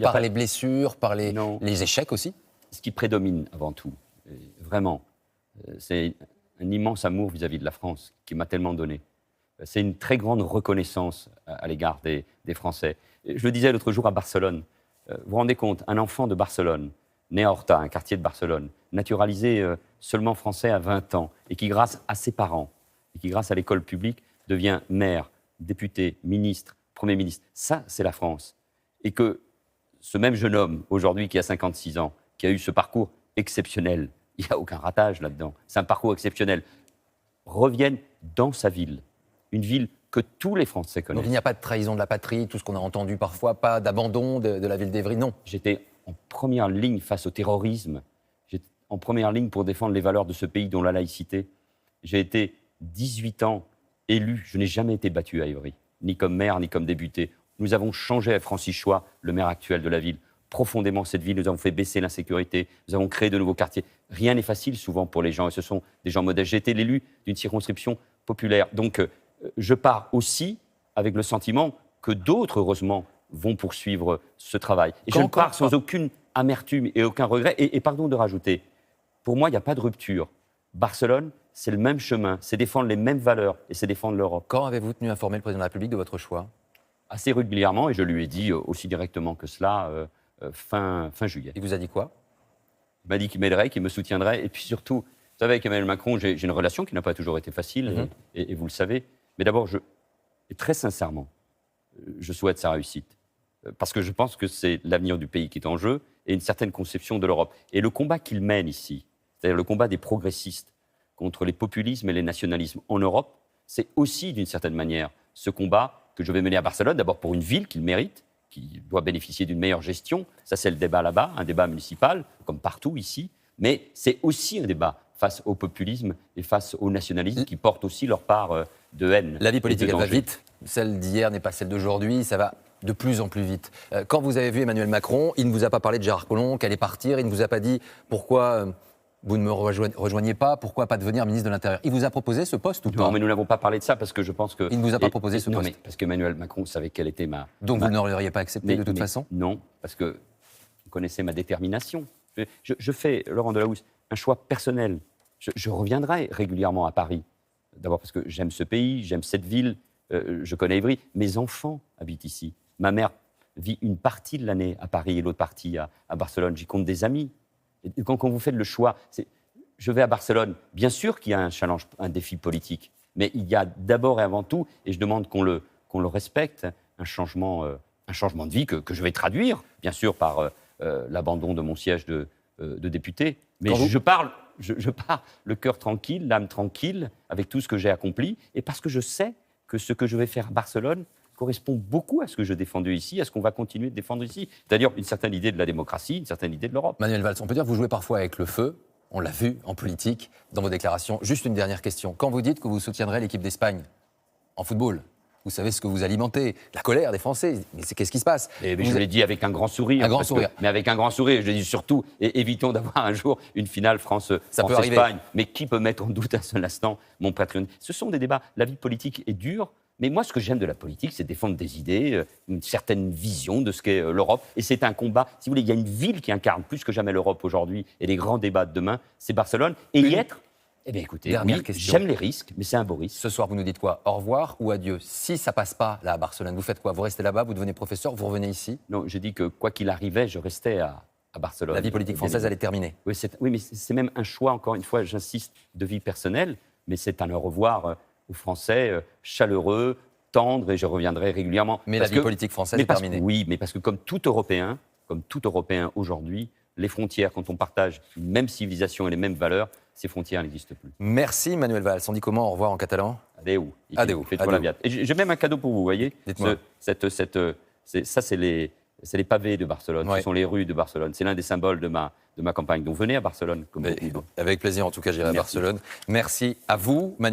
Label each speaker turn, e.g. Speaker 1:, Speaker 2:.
Speaker 1: Par les blessures, par les échecs aussi?
Speaker 2: Ce qui prédomine avant tout, vraiment, c'est un immense amour vis-à-vis de la France qui m'a tellement donné. C'est une très grande reconnaissance à l'égard des Français. Je le disais l'autre jour à Barcelone. Vous vous rendez compte, un enfant de Barcelone, né à Horta, un quartier de Barcelone, naturalisé seulement français à 20 ans, et qui, grâce à ses parents, et qui, grâce à l'école publique, devient maire, député, ministre, Premier ministre. Ça, c'est la France. Et que ce même jeune homme, aujourd'hui, qui a 56 ans, qui a eu ce parcours exceptionnel, il n'y a aucun ratage là-dedans, c'est un parcours exceptionnel, revienne dans sa ville, une ville que tous les Français connaissent.
Speaker 1: Donc il n'y a pas de trahison de la patrie, tout ce qu'on a entendu parfois, pas d'abandon de la ville d'Évry, non.
Speaker 2: J'étais en première ligne face au terrorisme, j'étais en première ligne pour défendre les valeurs de ce pays, dont la laïcité. J'ai été 18 ans élu, je n'ai jamais été battu à Évry, ni comme maire, ni comme député. Nous avons changé avec Francis Choix, le maire actuel de la ville, profondément cette ville. Nous avons fait baisser l'insécurité, nous avons créé de nouveaux quartiers. Rien n'est facile souvent pour les gens, et ce sont des gens modestes. J'ai été l'élu d'une circonscription populaire. Donc je pars aussi avec le sentiment que d'autres, heureusement, vont poursuivre ce travail. Et je pars sans aucune amertume et aucun regret. Et pardon de rajouter, pour moi, il n'y a pas de rupture. Barcelone, c'est le même chemin, c'est défendre les mêmes valeurs et c'est défendre l'Europe.
Speaker 1: Quand avez-vous tenu informer le président de la République de votre choix?
Speaker 2: Assez régulièrement, et je lui ai dit aussi directement que cela fin juillet.
Speaker 1: Il vous a dit quoi?
Speaker 2: Il m'a dit qu'il m'aiderait, qu'il me soutiendrait. Et puis surtout, vous savez, avec Emmanuel Macron, j'ai une relation qui n'a pas toujours été facile, et vous le savez. Mais d'abord, et très sincèrement, je souhaite sa réussite. Parce que je pense que c'est l'avenir du pays qui est en jeu et une certaine conception de l'Europe. Et le combat qu'il mène ici, c'est-à-dire le combat des progressistes contre les populismes et les nationalismes en Europe, c'est aussi, d'une certaine manière, ce combat que je vais mener à Barcelone, d'abord pour une ville qu'il mérite, qui doit bénéficier d'une meilleure gestion. Ça, c'est le débat là-bas, un débat municipal, comme partout ici. Mais c'est aussi un débat face au populisme et face au nationalisme qui portent aussi leur part de haine.
Speaker 1: La vie politique, elle va vite. Celle d'hier n'est pas celle d'aujourd'hui. Ça va de plus en plus vite. Quand vous avez vu Emmanuel Macron, il ne vous a pas parlé de Gérard Collomb, qu'elle allait partir. Il ne vous a pas dit pourquoi vous ne me rejoignez pas, pourquoi pas devenir ministre de l'Intérieur. Il vous a proposé ce poste ou pas?
Speaker 2: Non, mais nous n'avons pas parlé de ça parce que je pense que...
Speaker 1: Il ne vous a pas proposé ce poste?
Speaker 2: Non, mais parce qu'Emmanuel Macron savait quelle était
Speaker 1: Donc vous n'auriez pas accepté de toute façon?
Speaker 2: Non, parce que vous connaissez ma détermination. Je fais, Laurent Delahousse, un choix personnel. Je reviendrai régulièrement à Paris. D'abord parce que j'aime ce pays, j'aime cette ville, je connais Évry. Mes enfants habitent ici. Ma mère vit une partie de l'année à Paris et l'autre partie à Barcelone. J'y compte des amis. Et quand vous faites le choix, je vais à Barcelone. Bien sûr qu'il y a un challenge, un défi politique. Mais il y a d'abord et avant tout, et je demande qu'on le respecte, un changement de vie que je vais traduire, bien sûr, par l'abandon de mon siège de député. Mais je pars le cœur tranquille, l'âme tranquille, avec tout ce que j'ai accompli, et parce que je sais que ce que je vais faire à Barcelone correspond beaucoup à ce que je défendais ici, à ce qu'on va continuer de défendre ici. C'est-à-dire une certaine idée de la démocratie, une certaine idée de l'Europe.
Speaker 1: Manuel Valls, on peut dire que vous jouez parfois avec le feu. On l'a vu en politique, dans vos déclarations. Juste une dernière question. Quand vous dites que vous soutiendrez l'équipe d'Espagne en football, vous savez ce que vous alimentez, la colère des Français. Mais qu'est-ce qui se passe?
Speaker 2: Je l'ai dit avec un grand sourire. Mais avec un grand sourire. Je l'ai dit surtout, et évitons d'avoir un jour une finale France-Espagne. Mais qui peut mettre en doute un seul instant mon patriotisme? Ce sont des débats. La vie politique est dure. Mais moi, ce que j'aime de la politique, c'est défendre des idées, une certaine vision de ce qu'est l'Europe. Et c'est un combat. Si vous voulez, il y a une ville qui incarne plus que jamais l'Europe aujourd'hui et les grands débats de demain, c'est Barcelone. Et y être, eh bien écoutez, j'aime les risques, mais c'est un beau risque.
Speaker 1: Ce soir, vous nous dites quoi? Au revoir ou adieu? Si ça passe pas là à Barcelone, vous faites quoi? Vous restez là-bas, vous devenez professeur, vous revenez ici?
Speaker 2: Non, j'ai dit que quoi qu'il arrivait, je restais à Barcelone.
Speaker 1: La vie politique française, elle est terminée.
Speaker 2: Oui, mais c'est même un choix, encore une fois, j'insiste, de vie personnelle, mais c'est un au revoir aux Français, chaleureux, tendre, et je reviendrai régulièrement.
Speaker 1: Mais la vie politique française est terminée.
Speaker 2: Oui, mais parce que comme tout Européen aujourd'hui, les frontières, quand on partage une même civilisation et les mêmes valeurs, ces frontières n'existent plus.
Speaker 1: Merci Manuel Valls. On dit comment au revoir en catalan?
Speaker 2: Adeu.
Speaker 1: Adeu.
Speaker 2: Et j'ai même un cadeau pour vous, vous voyez.
Speaker 1: Dites-moi.
Speaker 2: Ça, c'est les pavés de Barcelone, ce sont les rues de Barcelone. C'est l'un des symboles de ma campagne. Donc venez à Barcelone.
Speaker 1: Avec plaisir, en tout cas, j'irai à Barcelone. Merci à vous, Manuel.